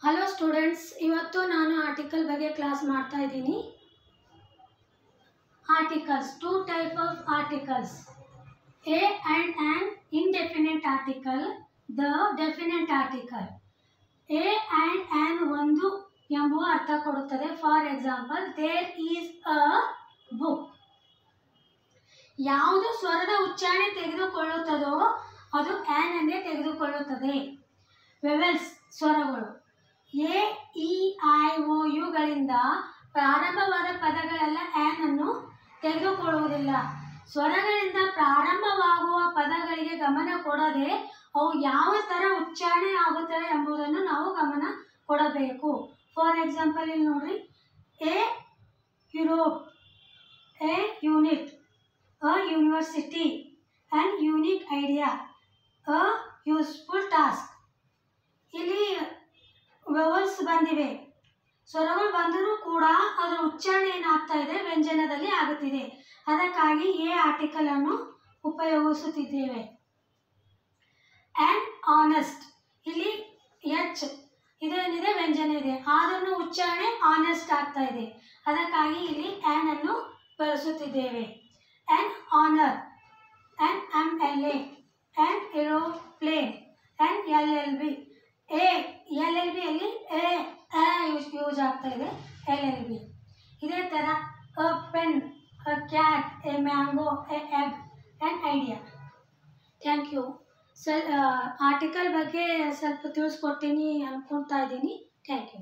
Hello students, ಇವತ್ತು ನಾನು article ಬಗ್ಗೆ ಕ್ಲಾಸ್ ಮಾಡ್ತಾ ಇದ್ದೀನಿ. Articles, two type of articles, a and an indefinite article, the definite article. A and an ಒಂದು ಎಂಬುವ ಅರ್ಥ ಕೊಡುತ್ತದೆ. For example, there is a book. ಯಾವುದು ಸ್ವರದ ಉಚ್ಚಾರಣೆ ತೆಗೆದುಕೊಳ್ಳುತ್ತದೋ ಅದು ಆ್ಯನ್ ಎಂದೇ ತೆಗೆದುಕೊಳ್ಳುತ್ತದೆ. ವೆವೆಲ್ಸ್, ಸ್ವರಗಳು. ಎ ಇ ಐ ಒ ಯುಗಳಿಂದ ಪ್ರಾರಂಭವಾದ ಪದಗಳೆಲ್ಲ ಆ್ಯನ್ ಅನ್ನು ತೆಗೆದುಕೊಳ್ಳುವುದಿಲ್ಲ. ಸ್ವರಗಳಿಂದ ಪ್ರಾರಂಭವಾಗುವ ಪದಗಳಿಗೆ ಗಮನ ಕೊಡದೆ ಅವು ಯಾವ ಥರ ಉಚ್ಚಾರಣೆ ಆಗುತ್ತವೆ ಎಂಬುದನ್ನು ನಾವು ಗಮನ ಕೊಡಬೇಕು. ಫಾರ್ ಎಕ್ಸಾಂಪಲ್ ಇಲ್ಲಿ ನೋಡ್ರಿ, A Europe, A unit, a university, an unique idea, a useful task. ಇಲ್ಲಿ ವೆವಲ್ಸ್ ಬಂದಿವೆ, ಸ್ವರಗಳು ಬಂದರೂ ಕೂಡ ಅದರ ಉಚ್ಚಾರಣೆ ಏನಾಗ್ತಾ ಇದೆ, ವ್ಯಂಜನದಲ್ಲಿ ಆಗುತ್ತಿದೆ. ಅದಕ್ಕಾಗಿ ಎ ಆರ್ಟಿಕಲ್ ಅನ್ನು ಉಪಯೋಗಿಸುತ್ತಿದ್ದೇವೆ. ಆ್ಯಂಡ್ ಆನೆಸ್ಟ್, ಇಲ್ಲಿ ಎಚ್ ಇದೇನಿದೆ ವ್ಯಂಜನ ಇದೆ, ಅದನ್ನು ಉಚ್ಚಾರಣೆ ಆನೆಸ್ಟ್ ಆಗ್ತಾ ಇದೆ. ಅದಕ್ಕಾಗಿ ಇಲ್ಲಿ ಆ್ಯನ್ ಅನ್ನು ಬಳಸುತ್ತಿದ್ದೇವೆ. And honour, and M L A, and aeroplane, and L L B. L L ಬಿಯಲ್ಲಿ ಯೂಸ್ ಆಗ್ತಾ ಇದೆ, ಎಲ್ ಎಲ್ ಬಿ. ಇದೇ ಥರ a pen, a cat, a mango, a egg, and idea. Thank you. Article ಬಗ್ಗೆ ಸ್ವಲ್ಪ ತಿಳಿಸ್ಕೊಡ್ತೀನಿ ಅಂದ್ಕೊಳ್ತಾ ಇದ್ದೀನಿ. Thank you.